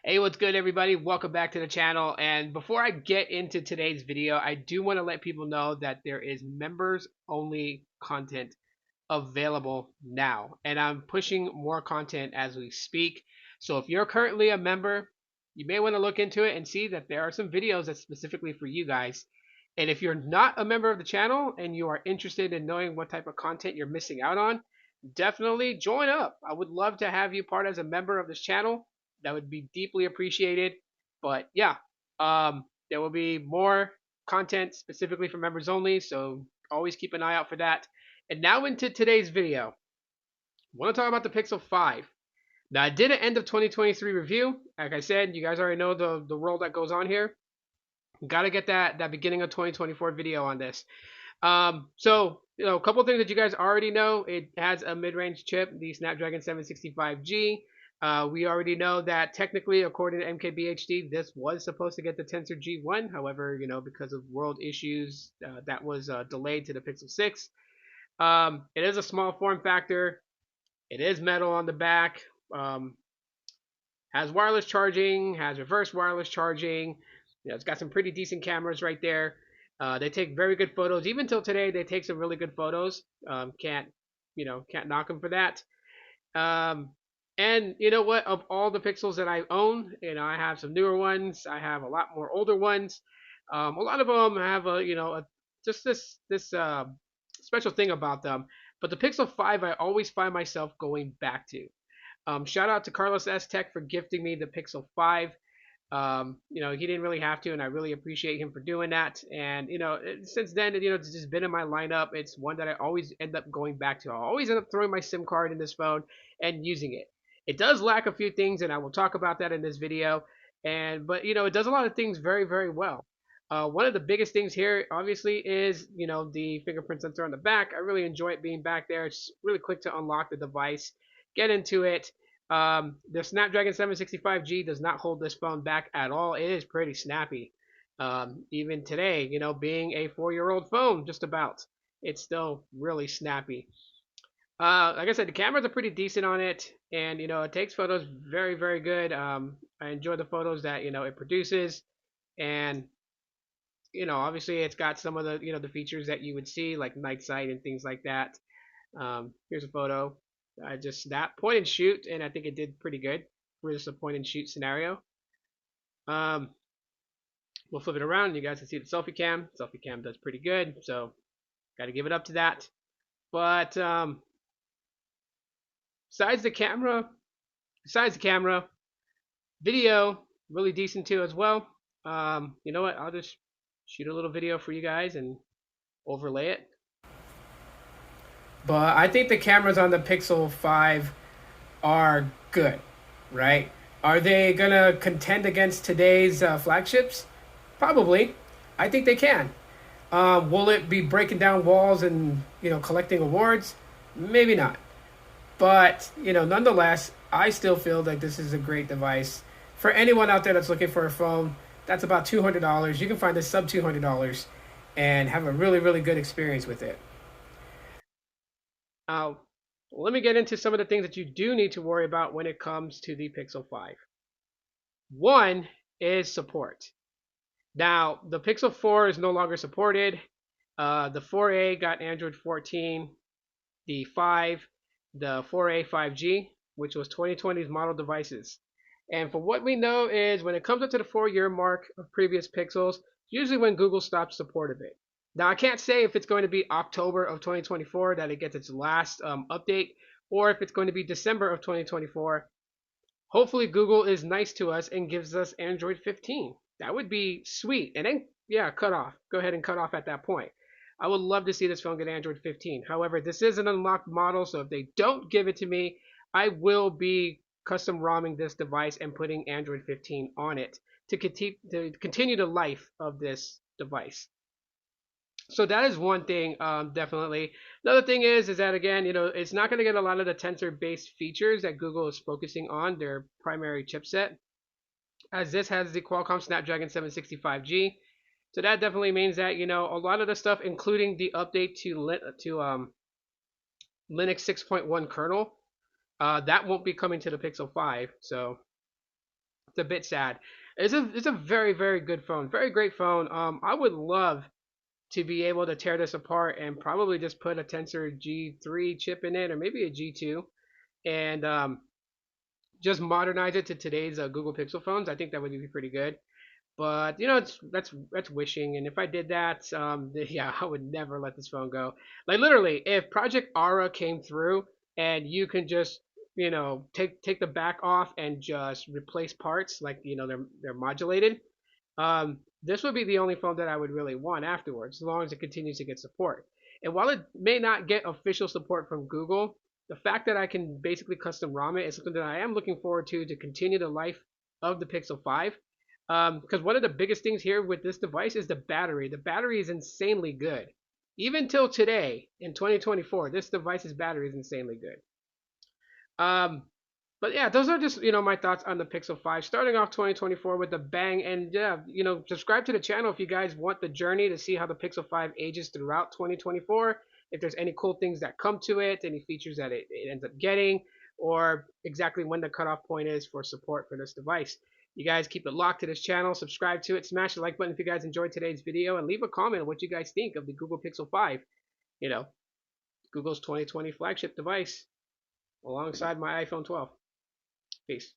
Hey, what's good, everybody? Welcome back to the channel. And before I get into today's video, I do want to let people know that there is members only content available now. And I'm pushing more content as we speak. So if you're currently a member, you may want to look into it and see that there are some videos that's specifically for you guys. And if you're not a member of the channel and you are interested in knowing what type of content you're missing out on, definitely join up. I would love to have you part as a member of this channel. That would be deeply appreciated. But yeah, there will be more content specifically for members only, so always keep an eye out for that. And now into today's video. I want to talk about the Pixel 5. Now, I did an end of 2023 review. Like I said, you guys already know the world that goes on here. Got to get that beginning of 2024 video on this. A couple things that you guys already know. It has a mid-range chip, the Snapdragon 765G. We already know that technically, according to MKBHD, this was supposed to get the Tensor G1. However, because of world issues, that was delayed to the Pixel 6. It is a small form factor. It is metal on the back. Has wireless charging, has reverse wireless charging. It's got some pretty decent cameras right there. They take very good photos. Even till today, they take some really good photos. Can't knock them for that. And you know what? Of all the Pixels that I own, I have some newer ones. I have a lot more older ones. A lot of them have just this special thing about them. But the Pixel 5, I always find myself going back to. Shout out to Carlos S Tech for gifting me the Pixel 5. He didn't really have to, and I really appreciate him for doing that. And since then, it's just been in my lineup. It's one that I always end up going back to. I always end up throwing my SIM card in this phone and using it. It does lack a few things, and I will talk about that in this video. But it does a lot of things very, very well. One of the biggest things here, obviously, is the fingerprint sensor on the back. I really enjoy it being back there. It's really quick to unlock the device, get into it. The Snapdragon 765G does not hold this phone back at all. It is pretty snappy. Even today, being a 4-year-old phone, just about, it's still really snappy. Like I said, the cameras are pretty decent on it, and it takes photos very, very good. I enjoy the photos that it produces, and obviously it's got some of the features that you would see like night sight and things like that. Here's a photo. I just snapped point and shoot, and I think it did pretty good for just a point and shoot scenario. We'll flip it around, and you guys can see the selfie cam. Selfie cam does pretty good, so got to give it up to that. But besides the camera, video really decent too as well. You know what? I'll just shoot a little video for you guys and overlay it. But I think the cameras on the Pixel 5 are good, right? Are they going to contend against today's flagships? Probably. I think they can. Will it be breaking down walls and, collecting awards? Maybe not. But, nonetheless, I still feel like this is a great device. For anyone out there that's looking for a phone, that's about $200. You can find this sub $200 and have a really, really good experience with it. Let me get into some of the things that you do need to worry about when it comes to the Pixel 5. One is support. Now, the Pixel 4 is no longer supported. The 4A got Android 14. The 5, the 4A 5G, which was 2020's model devices. And for what we know is when it comes up to the 4-year mark of previous Pixels, usually when Google stops support of it. Now, I can't say if it's going to be October of 2024 that it gets its last update, or if it's going to be December of 2024. Hopefully, Google is nice to us and gives us Android 15. That would be sweet. And then, yeah, cut off. Go ahead and cut off at that point. I would love to see this phone get Android 15. However, this is an unlocked model, so if they don't give it to me, I will be custom ROMing this device and putting Android 15 on it to continue the life of this device. So that is one thing, definitely. Another thing is that again, it's not going to get a lot of the tensor-based features that Google is focusing on their primary chipset, as this has the Qualcomm Snapdragon 765G. So that definitely means that a lot of the stuff, including the update to Linux 6.1 kernel, that won't be coming to the Pixel 5. So It's a bit sad. It's a very very good phone, very great phone. I would love to be able to tear this apart and probably just put a Tensor G3 chip in it, or maybe a G2, and just modernize it to today's Google Pixel phones. I think that would be pretty good. But it's that's wishing. And if I did that, yeah, I would never let this phone go. Like literally, if Project Aura came through and you can just take the back off and just replace parts, like they're modulated. This would be the only phone that I would really want afterwards, as long as it continues to get support. And while it may not get official support from Google, the fact that I can basically custom ROM it is something that I am looking forward to continue the life of the Pixel 5. Because one of the biggest things here with this device is the battery. The battery is insanely good. Even till today, in 2024, this device's battery is insanely good. Um, but yeah, those are just my thoughts on the Pixel 5, starting off 2024 with a bang. And yeah, subscribe to the channel if you guys want the journey to see how the Pixel 5 ages throughout 2024. If there's any cool things that come to it, any features that it ends up getting, or exactly when the cutoff point is for support for this device. You guys keep it locked to this channel, subscribe to it, smash the like button if you guys enjoyed today's video, and leave a comment on what you guys think of the Google Pixel 5. You know, Google's 2020 flagship device alongside my iPhone 12. Peace.